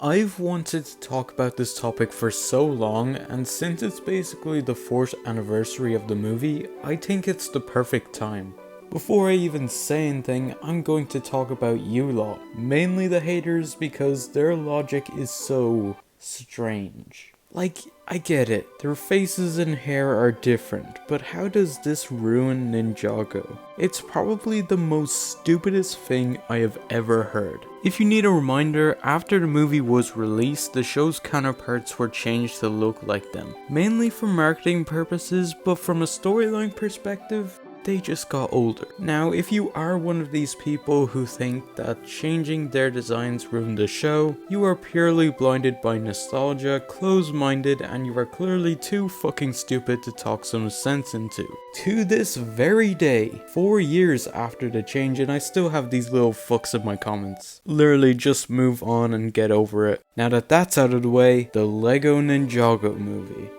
I've wanted to talk about this topic for so long, and since it's basically the 4th anniversary of the movie, I think it's the perfect time. Before I even say anything, I'm going to talk about you lot, mainly the haters because their logic is so strange. Like, I get it, their faces and hair are different, but how does this ruin Ninjago? It's probably the most stupidest thing I have ever heard. If you need a reminder, after the movie was released, the show's counterparts were changed to look like them. Mainly for marketing purposes, but from a storyline perspective, they just got older. Now, if you are one of these people who think that changing their designs ruined the show, you are purely blinded by nostalgia, closed-minded, and you are clearly too fucking stupid to talk some sense into. To this very day, 4 years after the change, and I still have these little fucks in my comments. Literally just move on and get over it. Now that that's out of the way, the Lego Ninjago movie.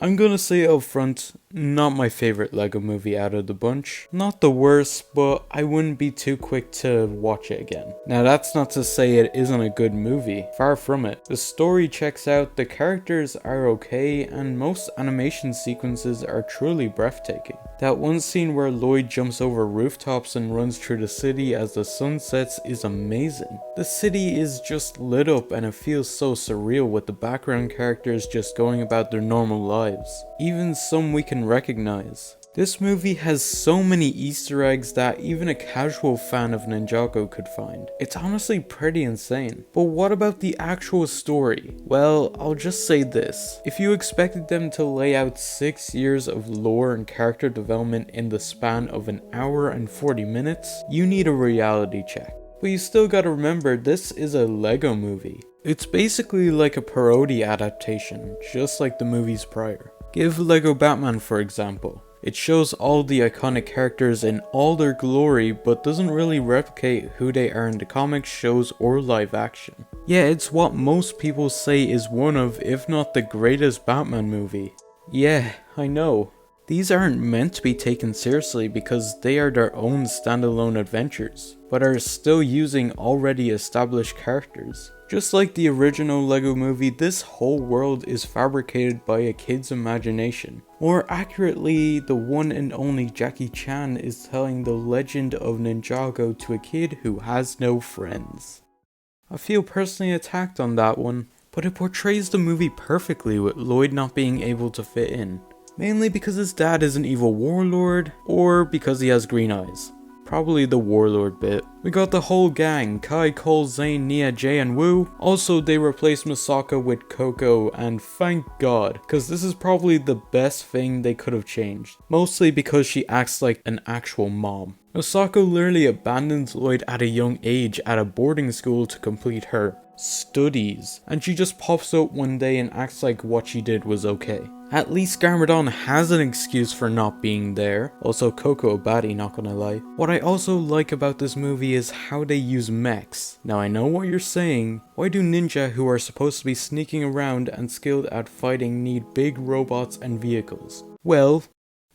I'm gonna say up front, not my favorite Lego movie out of the bunch. Not the worst, but I wouldn't be too quick to watch it again. Now that's not to say it isn't a good movie, far from it. The story checks out, the characters are okay, and most animation sequences are truly breathtaking. That one scene where Lloyd jumps over rooftops and runs through the city as the sun sets is amazing. The city is just lit up and it feels so surreal with the background characters just going about their normal lives. Even some we can recognize. This movie has so many Easter eggs that even a casual fan of Ninjago could find. It's honestly pretty insane. But what about the actual story? Well, I'll just say this. If you expected them to lay out 6 years of lore and character development in the span of an hour and 40 minutes, you need a reality check. But you still gotta remember, this is a Lego movie. It's basically like a parody adaptation, just like the movies prior. Give Lego Batman for example. It shows all the iconic characters in all their glory, but doesn't really replicate who they are in the comics, shows, or live action. Yeah, it's what most people say is one of, if not the greatest Batman movie. Yeah, I know. These aren't meant to be taken seriously because they are their own standalone adventures, but are still using already established characters. Just like the original Lego movie, this whole world is fabricated by a kid's imagination. More accurately, the one and only Jackie Chan is telling the legend of Ninjago to a kid who has no friends. I feel personally attacked on that one, but it portrays the movie perfectly with Lloyd not being able to fit in. Mainly because his dad is an evil warlord, or because he has green eyes. Probably the warlord bit. We got the whole gang, Kai, Cole, Zane, Nia, Jay, and Wu. Also, they replaced Misaka with Coco, and thank God, cause this is probably the best thing they could have changed. Mostly because she acts like an actual mom. Misaka literally abandons Lloyd at a young age at a boarding school to complete her studies, and she just pops up one day and acts like what she did was okay. At least Garmadon has an excuse for not being there. Also Coco a baddie, not gonna lie. What I also like about this movie is how they use mechs. Now I know what you're saying, why do ninja who are supposed to be sneaking around and skilled at fighting need big robots and vehicles? Well,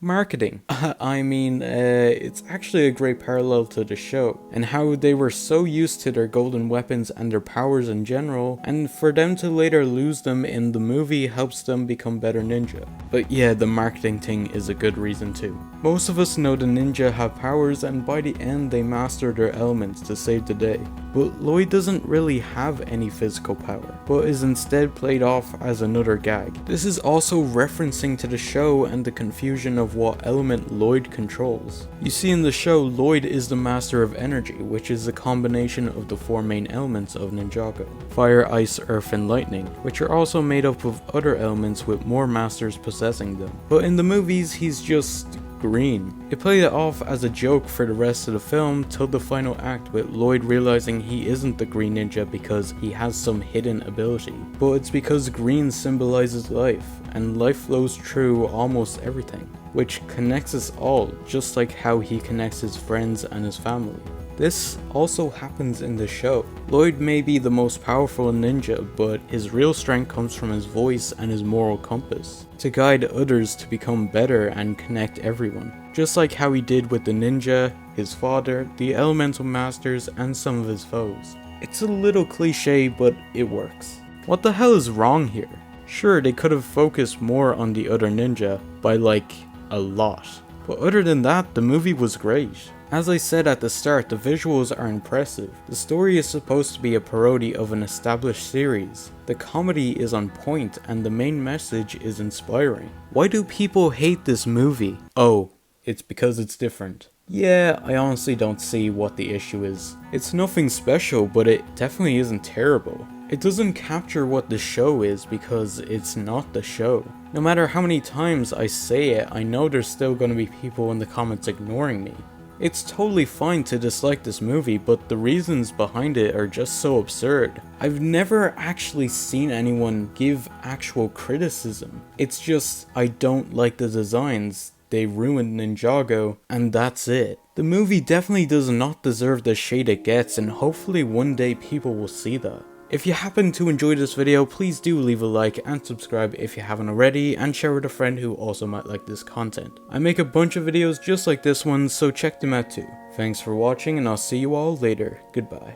marketing. It's actually a great parallel to the show, and how they were so used to their golden weapons and their powers in general, and for them to later lose them in the movie helps them become better ninja. But yeah, the marketing thing is a good reason too. Most of us know the ninja have powers, and by the end they master their elements to save the day. But Lloyd doesn't really have any physical power, but is instead played off as another gag. This is also referencing to the show and the confusion of what element Lloyd controls. You see, in the show, Lloyd is the master of energy, which is a combination of the 4 main elements of Ninjago: fire, ice, earth, and lightning, which are also made up of other elements with more masters possessing them. But in the movies, he's just green. They played it off as a joke for the rest of the film till the final act, with Lloyd realizing he isn't the green ninja because he has some hidden ability, but it's because green symbolizes life, and life flows through almost everything, which connects us all, just like how he connects his friends and his family. This also happens in the show. Lloyd may be the most powerful ninja, but his real strength comes from his voice and his moral compass, to guide others to become better and connect everyone. Just like how he did with the ninja, his father, the elemental masters, and some of his foes. It's a little cliche, but it works. What the hell is wrong here? Sure, they could have focused more on the other ninja by like a lot. But other than that, the movie was great. As I said at the start, the visuals are impressive. The story is supposed to be a parody of an established series. The comedy is on point and the main message is inspiring. Why do people hate this movie? Oh, it's because it's different. Yeah, I honestly don't see what the issue is. It's nothing special, but it definitely isn't terrible. It doesn't capture what the show is because it's not the show. No matter how many times I say it, I know there's still gonna be people in the comments ignoring me. It's totally fine to dislike this movie, but the reasons behind it are just so absurd. I've never actually seen anyone give actual criticism. It's just, I don't like the designs, they ruined Ninjago, and that's it. The movie definitely does not deserve the shade it gets, and hopefully one day people will see that. If you happen to enjoy this video, please do leave a like and subscribe if you haven't already, and share with a friend who also might like this content. I make a bunch of videos just like this one, so check them out too. Thanks for watching, and I'll see you all later. Goodbye.